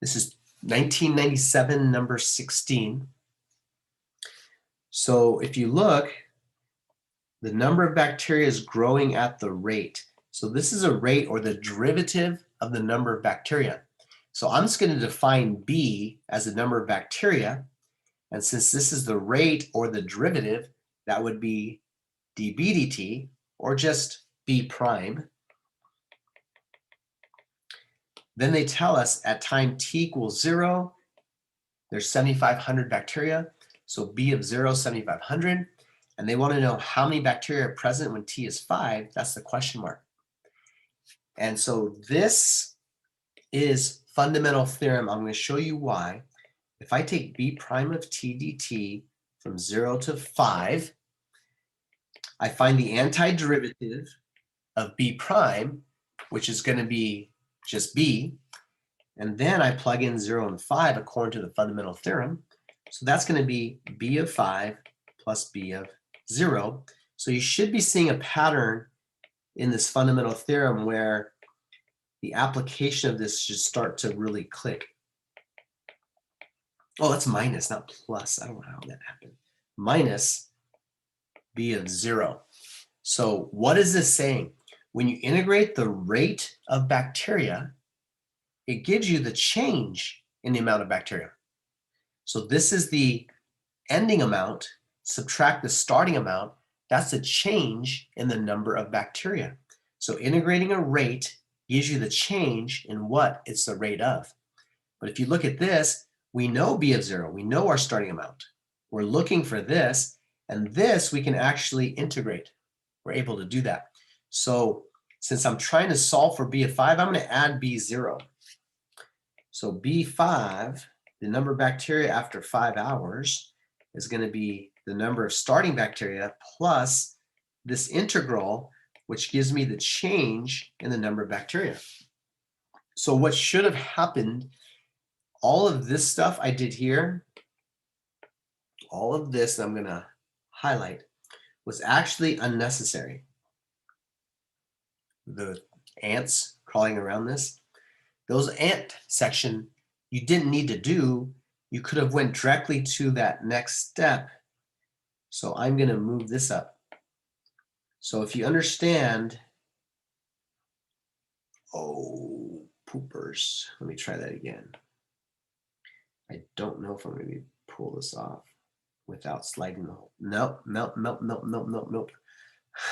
This is 1997, number 16. So if you look, the number of bacteria is growing at the rate. So this is a rate or the derivative of the number of bacteria. So I'm just going to define B as the number of bacteria. And since this is the rate or the derivative, that would be dB dt, or just B prime. Then they tell us at time t equals 0, there's 7,500 bacteria. So B of 0, 7,500. And they want to know how many bacteria are present when t is 5. That's the question mark. And so this is fundamental theorem. I'm going to show you why. If I take B prime of t dt from 0 to 5, I find the antiderivative of B prime, which is going to be just B. And then I plug in 0 and 5 according to the fundamental theorem. So that's going to be B of 5 plus B of 0. So you should be seeing a pattern in this fundamental theorem where the application of this should start to really click. Oh, that's minus, not plus. I don't know how that happened. Minus B of 0. So what is this saying? When you integrate the rate of bacteria, it gives you the change in the amount of bacteria. So this is the ending amount, subtract the starting amount, that's a change in the number of bacteria. So integrating a rate gives you the change in what it's the rate of. But if you look at this, we know B of 0, we know our starting amount. We're looking for this, and this we can actually integrate. We're able to do that. So since I'm trying to solve for B of 5, I'm going to add B0. So B5, the number of bacteria after 5 hours, is going to be the number of starting bacteria plus this integral, which gives me the change in the number of bacteria. So what should have happened, all of this stuff I did here, all of this I'm going to highlight, was actually unnecessary. The ants crawling around this, those ant section you didn't need to do. You could have went directly to that next step. So I'm going to move this up. So if you understand, oh, poopers. Let me try that again. I don't know if I'm going to pull this off without sliding the hole. Nope, nope, nope, nope, nope, nope, nope.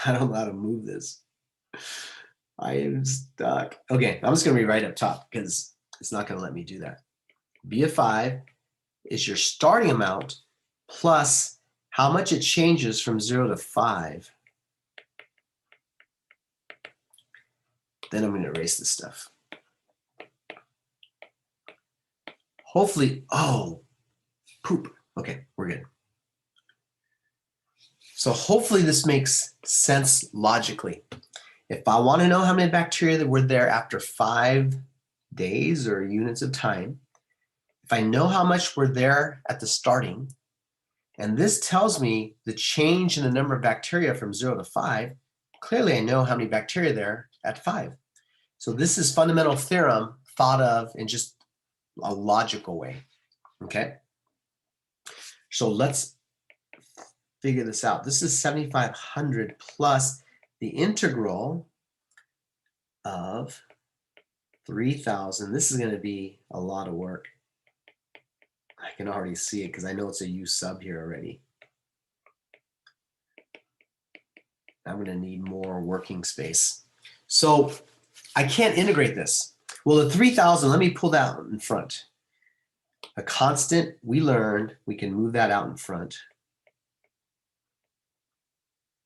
I don't know how to move this. I am stuck. Okay, I'm just going to be right up top because it's not going to let me do that. B of 5 is your starting amount plus how much it changes from 0 to 5. Then I'm going to erase this stuff. Hopefully, oh, poop. Okay, we're good. So hopefully this makes sense logically. If I want to know how many bacteria that were there after 5 days or units of time, if I know how much were there at the starting, and this tells me the change in the number of bacteria from 0 to 5, clearly I know how many bacteria there at 5. So this is fundamental theorem thought of in just a logical way, okay? So let's figure this out. This is 7,500 plus the integral of 3,000. This is going to be a lot of work. I can already see it because I know it's a U sub here already. I'm going to need more working space. So I can't integrate this. Well, the 3,000, let me pull that out in front. A constant, we learned, we can move that out in front.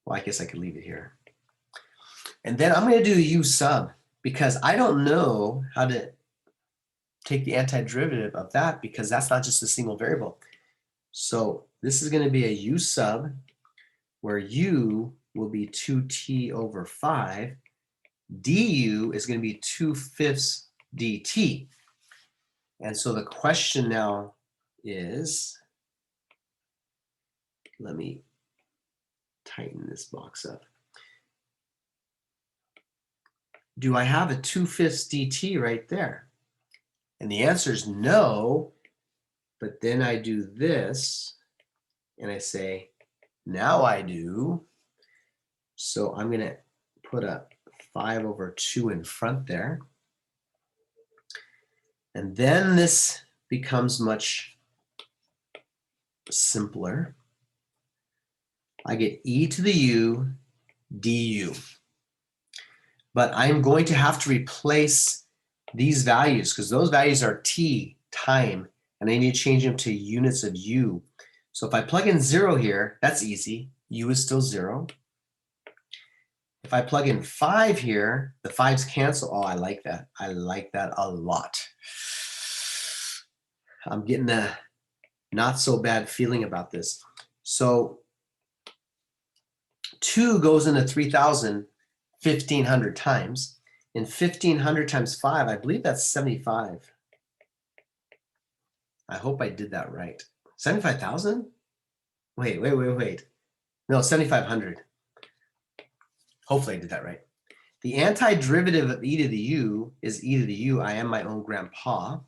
Well, I guess I could leave it here. And then I'm going to do a U sub because I don't know how to take the antiderivative of that because that's not just a single variable. So this is going to be a U sub where U will be 2t over 5. du is going to be 2/5 dt. And so the question now is, let me tighten this box up. Do I have a 2/5 dt right there? And the answer is no, but then I do this and I say, now I do. So I'm going to put a 5/2 in front there. And then this becomes much simpler. I get e to the u du. But I'm going to have to replace these values because those values are t, time, and I need to change them to units of u. So if I plug in 0 here, that's easy. U is still 0. If I plug in 5 here, the 5s cancel. Oh, I like that. I like that a lot. I'm getting a not so bad feeling about this. So 2 goes into 3,000 1,500 times. And 1,500 times 5, I believe that's 75. I hope I did that right. 75,000? Wait. No, 7,500. Hopefully I did that right. The antiderivative of e to the u is e to the u. I am my own grandpa.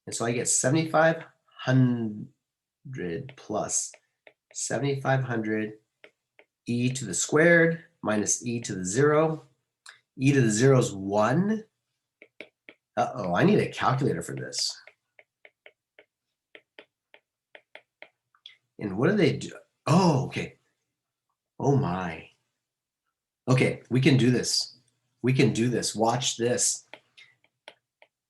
And so I get 7,500 plus 7,500 e to the squared minus e to the 0. E to the 0 is 1. Uh-oh, I need a calculator for this. And what do they do? Oh, okay. Oh my. Okay, we can do this. We can do this. Watch this.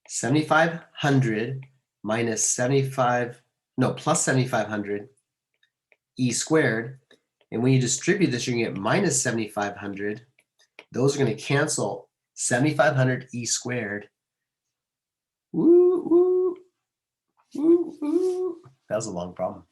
7,500 minus 75, no, plus 7,500 e squared. And when you distribute this, you're gonna get minus 7,500. Those are gonna cancel. 7,500 e squared. Woo, woo, woo, woo. That was a long problem.